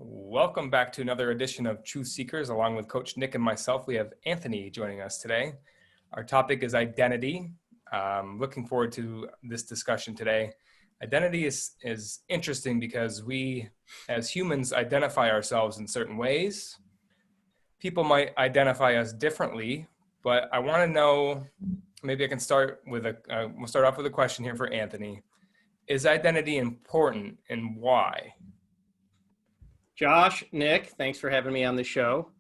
Welcome back to another edition of Truth Seekers. Along with Coach Nick and myself, we have Anthony joining us today. Our topic is identity. Looking forward to this discussion today. Identity is interesting because we, as humans, identify ourselves in certain ways. People might identify us differently, but I want to know, maybe I can start with we'll start off with a question here for Anthony. Is identity important and why? Josh, Nick, thanks for having me on the show.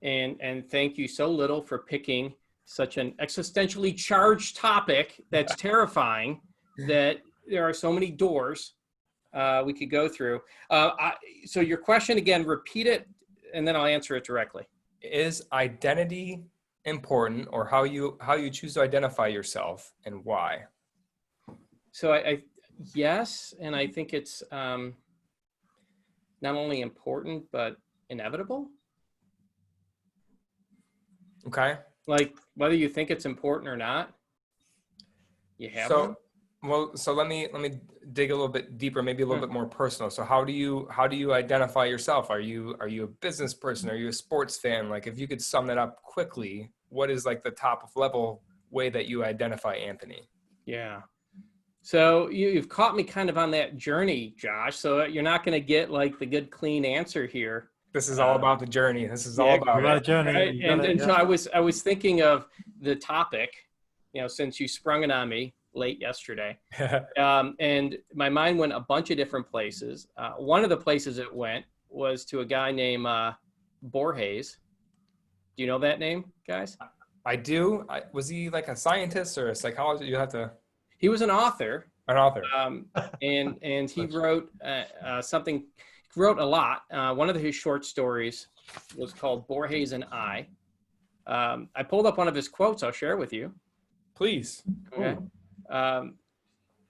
And thank you so little for picking such an existentially charged topic that's terrifying that there are so many doors we could go through. So your question again, repeat it, and then I'll answer it directly. Is identity important, or how you choose to identify yourself and why? So I yes, and I think it's not only important, but inevitable. Okay. Like whether you think it's important or not, you have one. Well, so let me dig a little bit deeper, maybe a little bit more personal. So how do you identify yourself? Are you a business person? Are you a sports fan? Like, if you could sum that up quickly, what is like the top level way that you identify Anthony? Yeah. So you've caught me kind of on that journey, Josh. So you're not going to get like the good, clean answer here. This is all about the journey. This is all about it. Journey. Right? And so I was thinking of the topic, since you sprung it on me late yesterday, and my mind went a bunch of different places. One of the places it went was to a guy named Borges. Do you know that name, guys? I do. Was he like a scientist or a psychologist? You have to. He was an author. And he wrote something. He wrote a lot. One of his short stories was called Borges and I. I pulled up one of his quotes. I'll share with you. Please. Okay.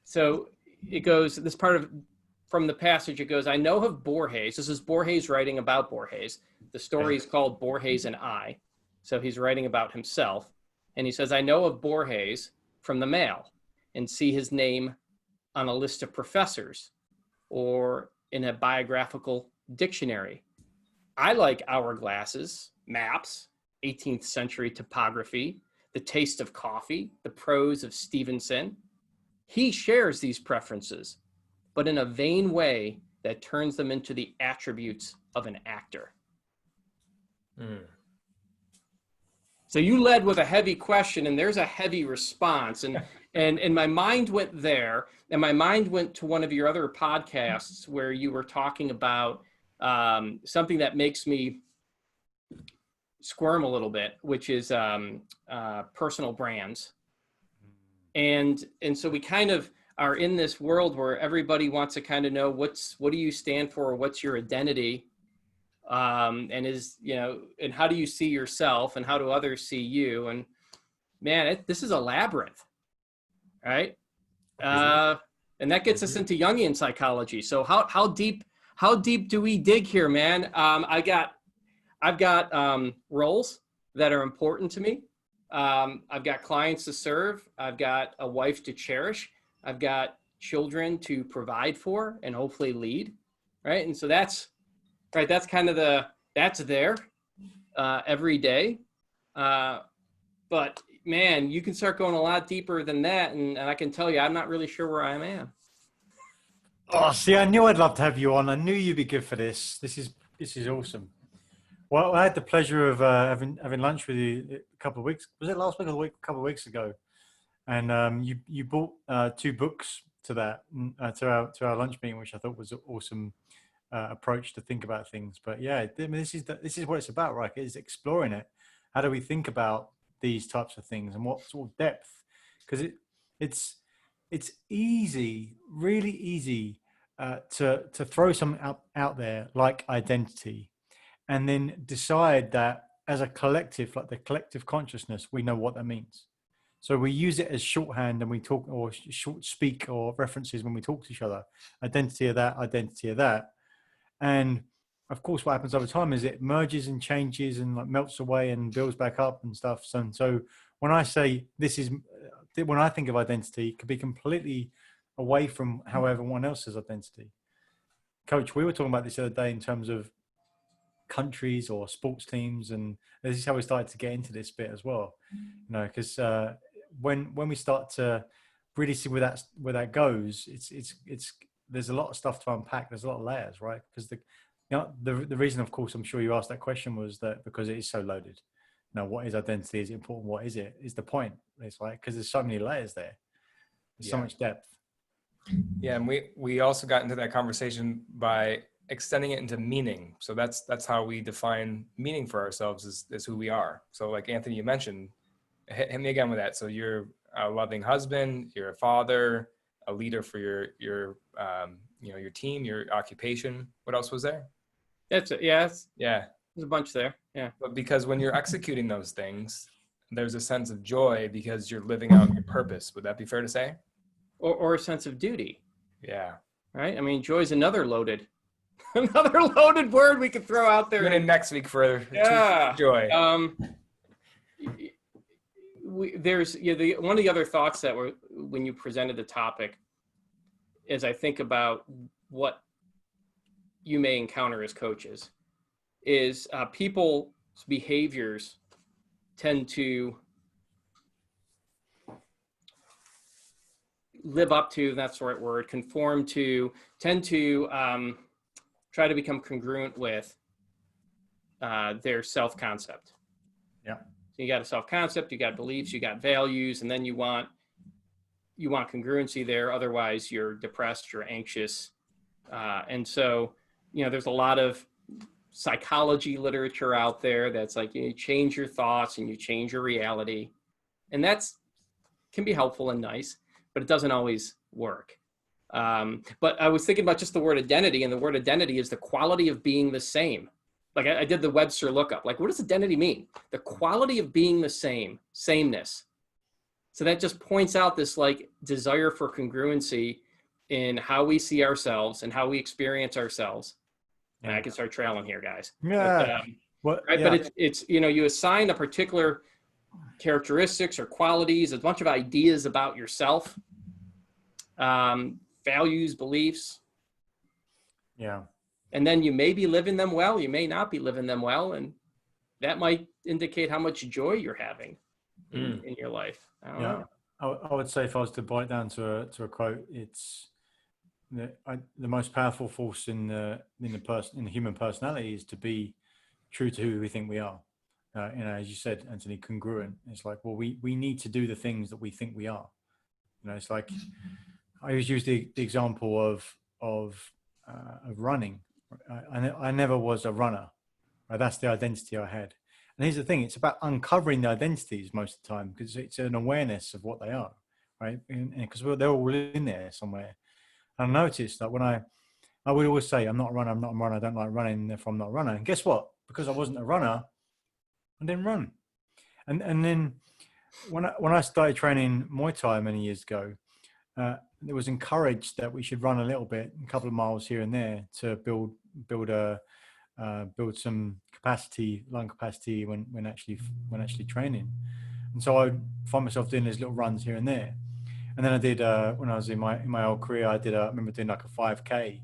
So it goes. This part of from the passage. It goes. I know of Borges. This is Borges writing about Borges. The story is called Borges and I. So he's writing about himself, and he says, I know of Borges from the mail, and see his name on a list of professors or in a biographical dictionary. I like hourglasses, maps, 18th century topography, the taste of coffee, the prose of Stevenson. He shares these preferences, but in a vain way that turns them into the attributes of an actor. So you led with a heavy question, and there's a heavy response. And my mind went there, and my mind went to one of your other podcasts where you were talking about something that makes me squirm a little bit, which is personal brands. And so we kind of are in this world where everybody wants to kind of know what do you stand for, what's your identity, and and how do you see yourself, and how do others see you? And man, this is a labyrinth. Right. And that gets us into Jungian psychology. So how deep do we dig here, man? I've got roles that are important to me. I've got clients to serve. I've got a wife to cherish. I've got children to provide for and hopefully lead. Right. And so that's kind of that's there every day. But man, you can start going a lot deeper than that. And I can tell you, I'm not really sure where I am. Oh, see, I knew I'd love to have you on. I knew you'd be good for this. This is awesome. Well, I had the pleasure of having lunch with you a couple of weeks. Was it last week or a couple of weeks ago? And you brought 2 books to that to our lunch meeting, which I thought was an awesome approach to think about things. But yeah, I mean, this is what it's about, right? It's exploring it. How do we think about these types of things, and what sort of depth? Because it's easy, really easy to throw something out there like identity, and then decide that as a collective, like the collective consciousness, we know what that means. So we use it as shorthand, and we talk or short speak or references when we talk to each other. Identity of that, and of course, what happens over time is it merges and changes and like melts away and builds back up and stuff. So when I say when I think of identity, it could be completely away from how everyone else has identity. Coach, we were talking about this the other day in terms of countries or sports teams, and this is how we started to get into this bit as well. Because when we start to really see where that goes, it's there's a lot of stuff to unpack. There's a lot of layers, right? Because the reason, of course, I'm sure you asked that question was that because it is so loaded. What is identity? Is it important? What is it? Is the point? It's like, because there's so many layers there. There's so much depth. Yeah, and we also got into that conversation by extending it into meaning. So that's how we define meaning for ourselves, is who we are. So like Anthony, you mentioned, hit me again with that. So you're a loving husband, you're a father, a leader for your your team, your occupation. What else was there? That's it. Yeah. Yeah. There's a bunch there. Yeah. But because when you're executing those things, there's a sense of joy because you're living out your purpose. Would that be fair to say? Or a sense of duty. Yeah. Right. I mean, joy is another loaded word we could throw out there. Tune in next week for joy. There's one of the other thoughts that were when you presented the topic, as I think about what you may encounter as coaches, is people's behaviors tend to live up to, that's the right word, conform to, tend to try to become congruent with their self-concept. Yeah. So you got a self-concept, you got beliefs, you got values, and then you want congruency there. Otherwise, you're depressed, you're anxious. And so, there's a lot of psychology literature out there that's like, you change your thoughts and you change your reality. And that's can be helpful and nice, but it doesn't always work. But I was thinking about just the word identity, and the word identity is the quality of being the same. Like I did the Webster lookup. Like, what does identity mean? The quality of being the same, sameness. So that just points out this like desire for congruency in how we see ourselves and how we experience ourselves. And I can start trailing here, guys. Yeah. But it's you assign a particular characteristics or qualities, a bunch of ideas about yourself, values, beliefs. Yeah. And then you may be living them well, you may not be living them well, and that might indicate how much joy you're having in your life. I don't know. I would say, if I was to boil it down to a quote, it's the most powerful force in the human personality is to be true to who we think we are. As you said, Anthony, congruent. It's like, well, we need to do the things that we think we are. It's like I always use the example of running. I never was a runner. Right? That's the identity I had. And here's the thing: it's about uncovering the identities most of the time, because it's an awareness of what they are, right? Because they're all in there somewhere. And I noticed that when I would always say, I'm not a runner, I don't like running, therefore I'm not a runner. And guess what? Because I wasn't a runner, I didn't run. And then when I started training Muay Thai many years ago, it was encouraged that we should run a little bit, a couple of miles here and there, to build some capacity, lung capacity when actually training. And so I find myself doing these little runs here and there. And then I did when I was in my old career, I remember doing like a 5K.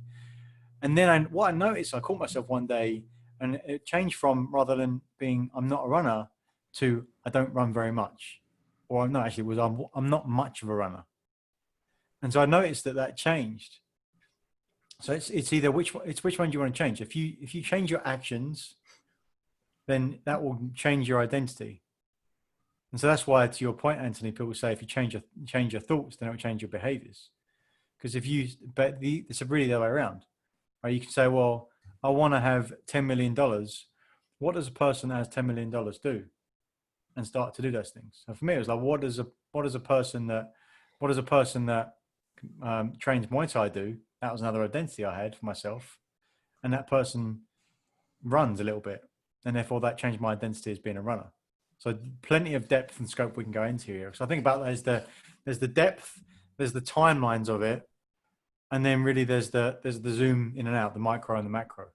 And then what I noticed, I caught myself one day, and it changed from, rather than being I'm not a runner, to I don't run very much, or no, actually it was I'm not much of a runner. And so I noticed that changed. So it's either which one do you want to change. If you change your actions, then that will change your identity. And so that's why, to your point, Anthony, people say if you change your thoughts, then it will change your behaviors. Because it's really the other way around. Right? You can say, well, I want to have $10 million. What does a person that has $10 million do? And start to do those things. So for me, it was like, what does a person that trains Muay Thai do? That was another identity I had for myself. And that person runs a little bit. And therefore that changed my identity as being a runner. So plenty of depth and scope we can go into here. So I think about that there's the depth, there's the timelines of it, and then really there's the zoom in and out, the micro and the macro.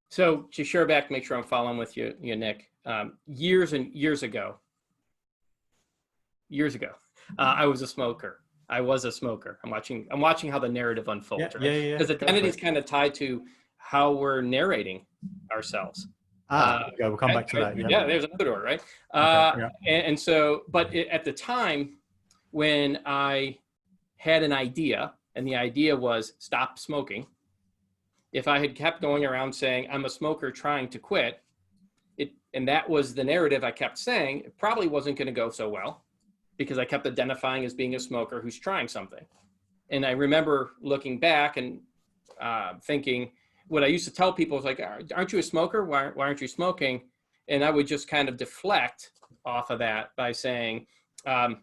So to share back, make sure I'm following with you, Nick. Years ago, I was a smoker. I was a smoker. I'm watching how the narrative unfolds, right? Yeah. Because identity is kind of tied to how we're narrating ourselves. Okay, we'll come back to that. Yeah, there's another door, right? Okay, yeah. And so, but at the time when I had an idea, and the idea was stop smoking, if I had kept going around saying I'm a smoker trying to quit, and that was the narrative I kept saying, it probably wasn't going to go so well, because I kept identifying as being a smoker who's trying something. And I remember looking back and thinking, what I used to tell people was like, aren't you a smoker? Why aren't you smoking? And I would just kind of deflect off of that by saying, oh,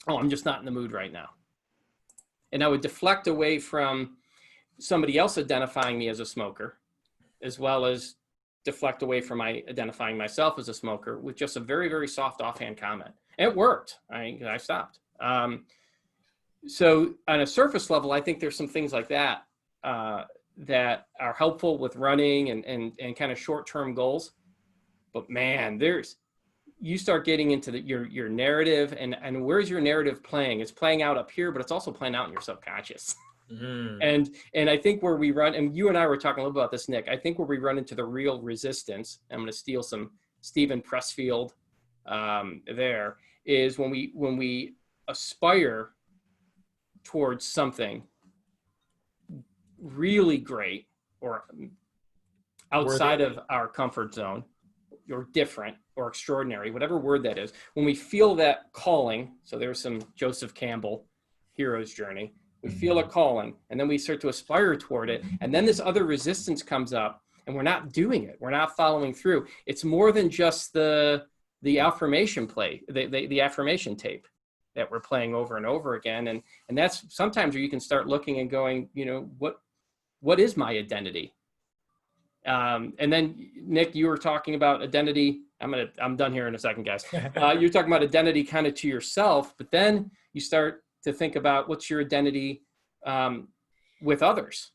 I'm just not in the mood right now. And I would deflect away from somebody else identifying me as a smoker, as well as deflect away from my identifying myself as a smoker with just a very, very soft offhand comment. And it worked. I stopped. So on a surface level, I think there's some things like that that are helpful with running and kind of short-term goals. But man, you start getting into your narrative, and where's your narrative playing? It's playing out up here, but it's also playing out in your subconscious. And I think where we run, and you and I were talking a little about this, Nick, I think where we run into the real resistance, I'm going to steal some Stephen Pressfield there, is when we aspire towards something really great or outside of our comfort zone, or different or extraordinary, whatever word that is, when we feel that calling. So there's some Joseph Campbell hero's journey. We feel a calling, and then we start to aspire toward it, and then this other resistance comes up, and we're not doing it. We're not following through. It's more than just the affirmation play, the affirmation tape that we're playing over and over again, and that's sometimes where you can start looking and going, what is my identity? And then Nick, you were talking about identity. I'm done here in a second, guys. You're talking about identity kind of to yourself, but then you start to think about what's your identity with others,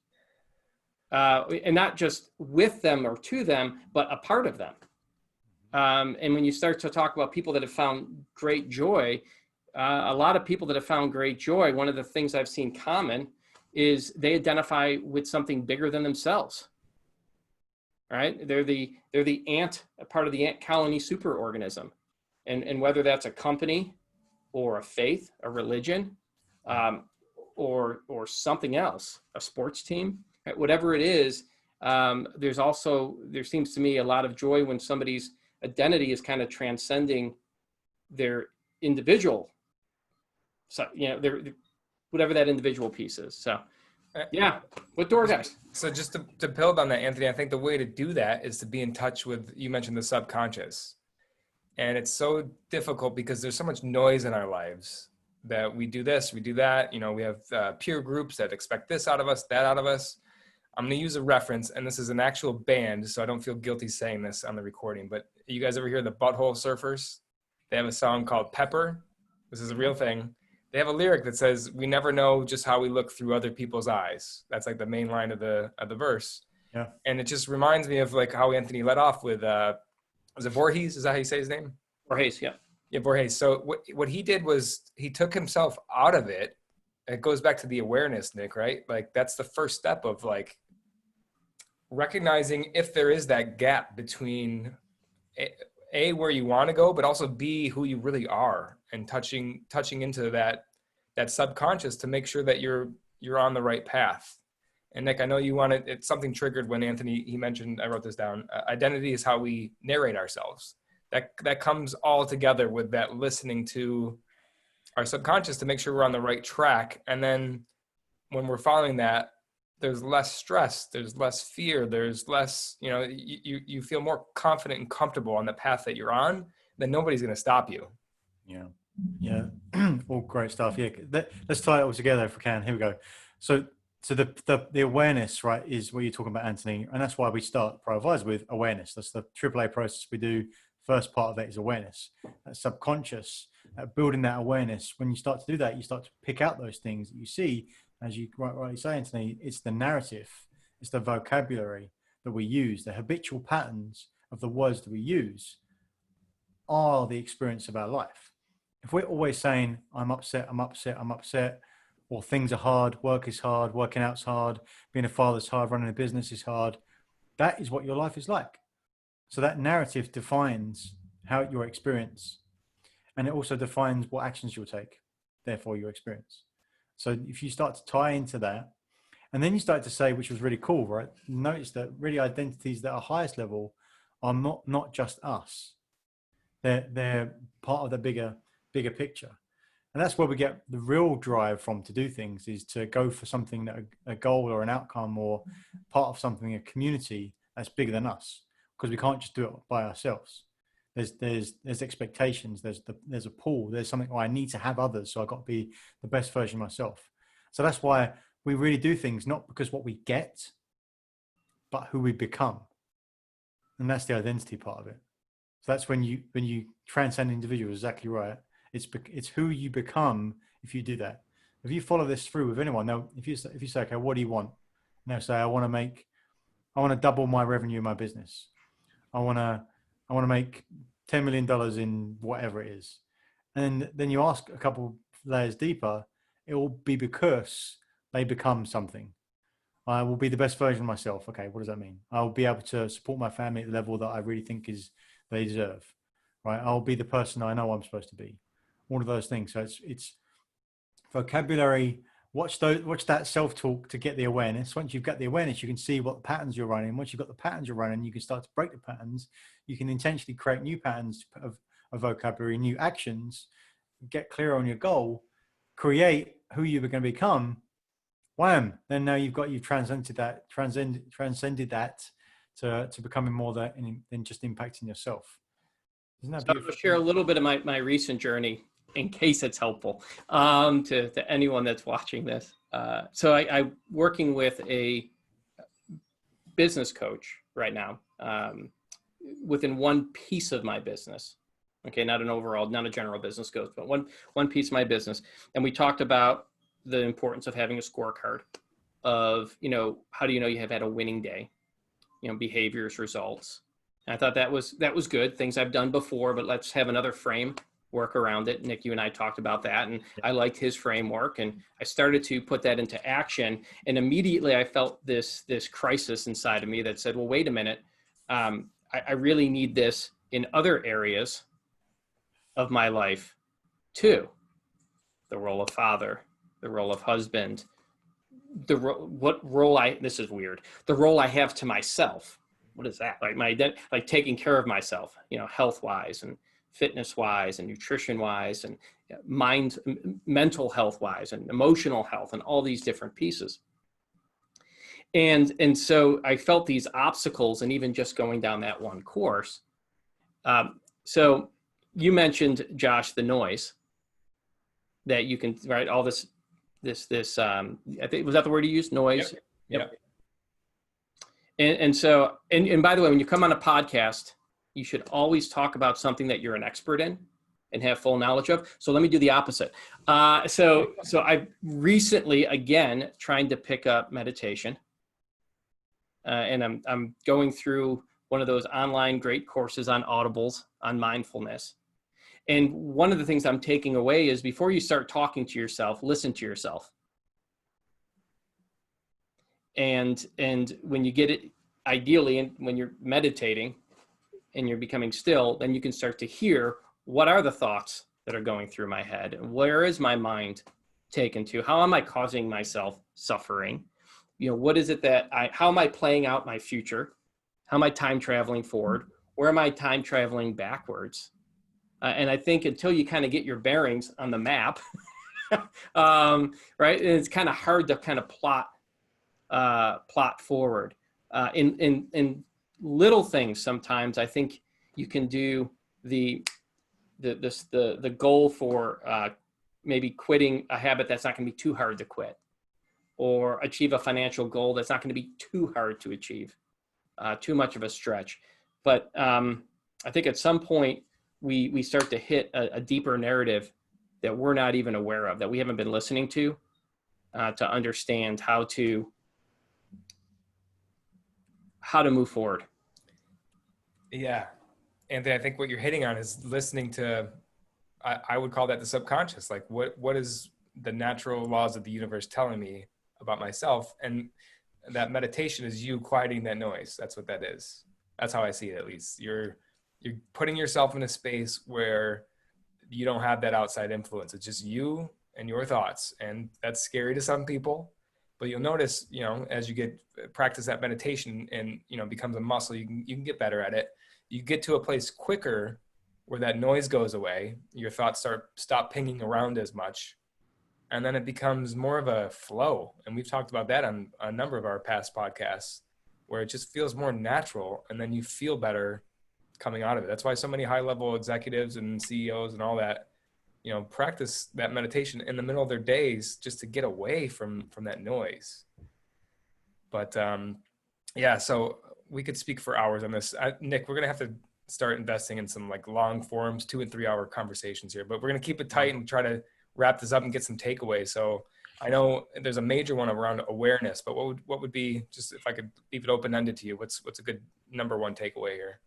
and not just with them or to them, but a part of them. And when you start to talk about people that have found great joy, a lot of people that have found great joy, one of the things I've seen common is they identify with something bigger than themselves. Right? They're the ant, a part of the ant colony superorganism, and whether that's a company or a faith, a religion, or something else, a sports team, whatever it is, there seems to me a lot of joy when somebody's identity is kind of transcending their individual, so whatever that individual piece is. So yeah, what door, guys? So just to build on that, Anthony, I think the way to do that is to be in touch with, you mentioned the subconscious. And it's so difficult because there's so much noise in our lives that we do this, we do that. We have peer groups that expect this out of us, that out of us. I'm going to use a reference, and this is an actual band, so I don't feel guilty saying this on the recording, but you guys ever hear the Butthole Surfers? They have a song called Pepper. This is a real thing. They have a lyric that says, "We never know just how we look through other people's eyes." That's like the main line of the verse. Yeah. And it just reminds me of like how Anthony led off with, was it Voorhees? Is that how you say his name? Voorhees, yeah. Yeah, Voorhees. So what he did was he took himself out of it. It goes back to the awareness, Nick, right? Like that's the first step of like recognizing if there is that gap between A, where you want to go, but also B, who you really are, and touching into that subconscious to make sure that you're on the right path. And Nick, I know you wanted, it's something triggered when Anthony, he mentioned, I wrote this down, identity is how we narrate ourselves. That comes all together with that listening to our subconscious to make sure we're on the right track. And then when we're following that, there's less stress, there's less fear, there's less, you feel more confident and comfortable on the path that you're on, then nobody's going to stop you. Yeah. All great stuff. Yeah. Let's tie it all together if we can. Here we go. So the awareness, right, is what you're talking about, Anthony. And that's why we start ProAdvise with awareness. That's the AAA process we do. First part of that is awareness. That subconscious, building that awareness. When you start to do that, you start to pick out those things that you see. As you rightly say, Anthony, it's the narrative, it's the vocabulary that we use, the habitual patterns of the words that we use are the experience of our life. if we're always saying, I'm upset, I'm upset, I'm upset, or things are hard, work is hard, working out's hard, being a father's hard, running a business is hard, that is what your life is like. So that narrative defines how your experience, and it also defines what actions you'll take, therefore your experience. So if you start to tie into that, and then you start to say, which was really cool, right? Notice that really identities that are highest level are not just us. They're part of the bigger picture. And that's where we get the real drive from to do things, is to go for something that a goal or an outcome or part of something, a community that's bigger than us, because we can't just do it by ourselves. There's expectations, there's a pull, there's something I need to have others, so I've got to be the best version of myself. So that's why we really do things, not because what we get, but who we become. And that's the identity part of it. So that's when you transcend individual, exactly right. It's who you become if you do that. If you follow this through with anyone, now if you say, okay, what do you want? And they'll say, I want to double my revenue in my business. I want to make $10 million in whatever it is. And then you ask a couple layers deeper, it will be because they become something. I will be the best version of myself. Okay, what does that mean? I'll be able to support my family at the level that I really think they deserve, right? I'll be the person I know I'm supposed to be. All of those things. So it's vocabulary. Watch that self-talk to get the awareness. Once you've got the awareness, you can see what patterns you're running. Once you've got the patterns you're running, you can start to break the patterns. You can intentionally create new patterns of vocabulary, new actions, get clear on your goal, create who you're going to become. Wham! Then now you've transcended that to becoming more than just impacting yourself. Isn't that beautiful? I'll share a little bit of my recent journey in case it's helpful to anyone that's watching this. So I'm working with a business coach right now within one piece of my business. Okay, not a general business coach, but one piece of my business. And we talked about the importance of having a scorecard of, how do you know you have had a winning day? Behaviors, results. And I thought that was good, things I've done before, but let's have another framework around it. Nick, you and I talked about that, and I liked his framework, and I started to put that into action. And immediately I felt this crisis inside of me that said, well, wait a minute. I really need this in other areas of my life too. The role of father, the role of husband, the role I have to myself. What is that? Like taking care of myself, health wise and fitness wise and nutrition wise and mental health wise and emotional health and all these different pieces. And so I felt these obstacles, and even just going down that one course. So you mentioned, Josh, the noise that you can, right? All this, I think, was that the word you used? Noise. Yep. And so, and by the way, when you come on a podcast, you should always talk about something that you're an expert in and have full knowledge of. So let me do the opposite. So I recently, again, trying to pick up meditation, and I'm going through one of those online great courses on Audibles on mindfulness. And one of the things I'm taking away is, before you start talking to yourself, listen to yourself. And when you get it, ideally, and when you're meditating and you're becoming still, then you can start to hear, what are the thoughts that are going through my head? Where is my mind taken to? How am I causing myself suffering? What is it how am I playing out my future? How am I time traveling forward? Where am I time traveling backwards? And I think until you kind of get your bearings on the map, right, and it's kind of hard to kind of plot forward. In little things, sometimes I think you can do the goal for maybe quitting a habit that's not going to be too hard to quit, or achieve a financial goal that's not going to be too hard to achieve, too much of a stretch. But I think at some point we start to hit a deeper narrative that we're not even aware of, that we haven't been listening to understand how to move forward. Yeah. Anthony, I think what you're hitting on is listening to I would call that the subconscious. Like what is the natural laws of the universe telling me about myself? And that meditation is you quieting that noise. That's what that is. That's how I see it, at least. You're putting yourself in a space where you don't have that outside influence. It's just you and your thoughts. And that's scary to some people, but you'll notice, as you practice that meditation and, becomes a muscle, you can get better at it. You get to a place quicker where that noise goes away. Your thoughts stop pinging around as much. And then it becomes more of a flow. And we've talked about that on a number of our past podcasts, where it just feels more natural. And then you feel better coming out of it. That's why so many high-level executives and CEOs and all that, practice that meditation in the middle of their days just to get away from that noise. But yeah, so we could speak for hours on this. Nick, we're gonna have to start investing in some like long forums, 2 and 3 hour conversations here, but we're gonna keep it tight and try to wrap this up and get some takeaways. So I know there's a major one around awareness, but what would be, just if I could leave it open-ended to you, what's a good number one takeaway here?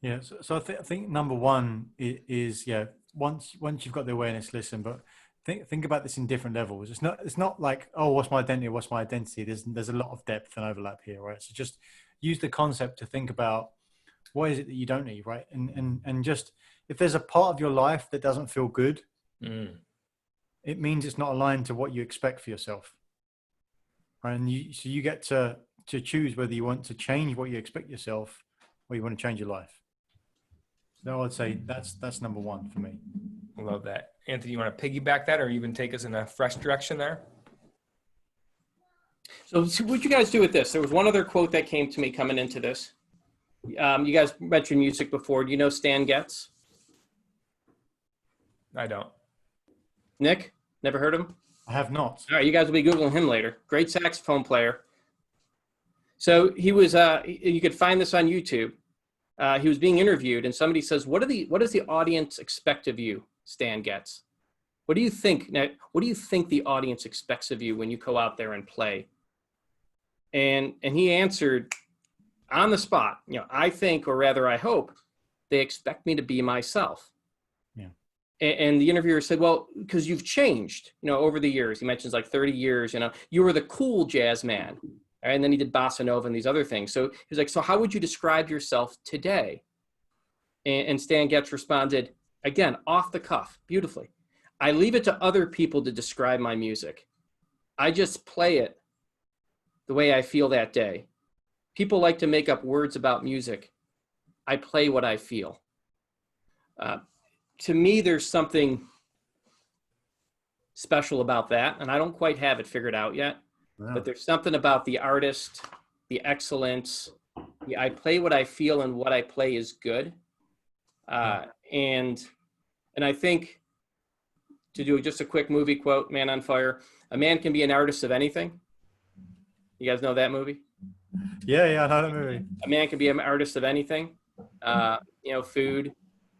Yeah, so I think number one is once you've got the awareness, listen, but think about this in different levels. It's not like, oh, what's my identity? There's a lot of depth and overlap here, right? So just use the concept to think about what is it that you don't need, right? And just, if there's a part of your life that doesn't feel good, it means it's not aligned to what you expect for yourself, right? And you get to choose whether you want to change what you expect yourself or you want to change your life. So I'd say that's number one for me. I love that. Anthony, you want to piggyback that or even take us in a fresh direction there? So what'd you guys do with this? There was one other quote that came to me coming into this. You guys mentioned music before. Do you know Stan Getz? I don't. Nick? Never heard of him? I have not. All right, you guys will be Googling him later. Great saxophone player. So he was, you could find this on YouTube. He was being interviewed and somebody says, what does the audience expect of you, Stan Getz? What do you think? Now, what do you think the audience expects of you when you go out there and play? And he answered on the spot, I think, or rather I hope, they expect me to be myself. Yeah. And the interviewer said, well, because you've changed, over the years. He mentions like 30 years, you were the cool jazz man. And then he did bossa nova and these other things. So he was like, so how would you describe yourself today? And Stan Getz responded, again, off the cuff, beautifully. I leave it to other people to describe my music. I just play it the way I feel that day. People like to make up words about music. I play what I feel. To me, there's something special about that, and I don't quite have it figured out yet. Wow. But there's something about the artist, the excellence. I play what I feel, and what I play is good. And I think, to do just a quick movie quote, Man on Fire, a man can be an artist of anything. You guys know that movie? Yeah, I know that movie. A man can be an artist of anything. Food,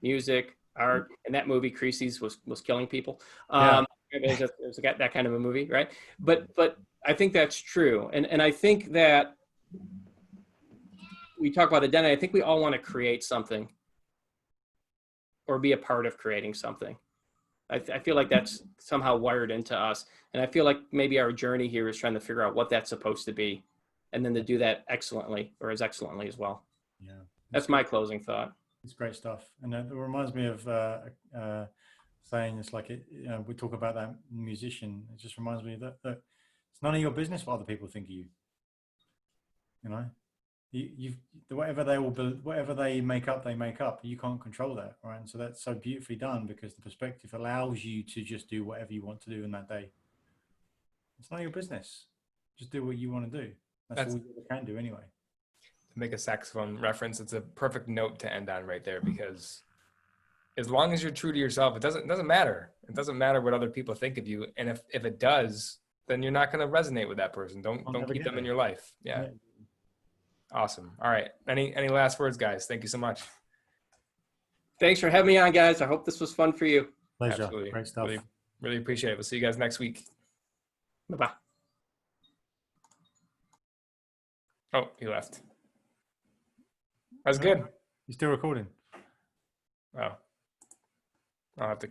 music, art. In that movie, Creasy's was killing people. It was that kind of a movie, right? But I think that's true. And I think that we talk about identity. I think we all want to create something or be a part of creating something. I feel like that's somehow wired into us. And I feel like maybe our journey here is trying to figure out what that's supposed to be and then to do that excellently, or as excellently as well. Yeah. That's my closing thought. It's great stuff. And it reminds me of saying, it's like, we talk about that musician. It just reminds me that it's none of your business what other people think of you. Whatever they make up, you can't control that, right? And so that's so beautifully done, because the perspective allows you to just do whatever you want to do in that day. It's none of your business. Just do what you want to do. That's all you can do anyway. To make a saxophone reference, it's a perfect note to end on right there, because as long as you're true to yourself, it doesn't matter. It doesn't matter what other people think of you. And if it does, then you're not going to resonate with that person. Don't keep them in your life. Yeah. Awesome. All right. Any last words, guys? Thank you so much. Thanks for having me on, guys. I hope this was fun for you. Pleasure. Absolutely. Great stuff. Really appreciate it. We'll see you guys next week. Bye-bye. Oh, he left. That's good. You're still recording? Wow. I'll have to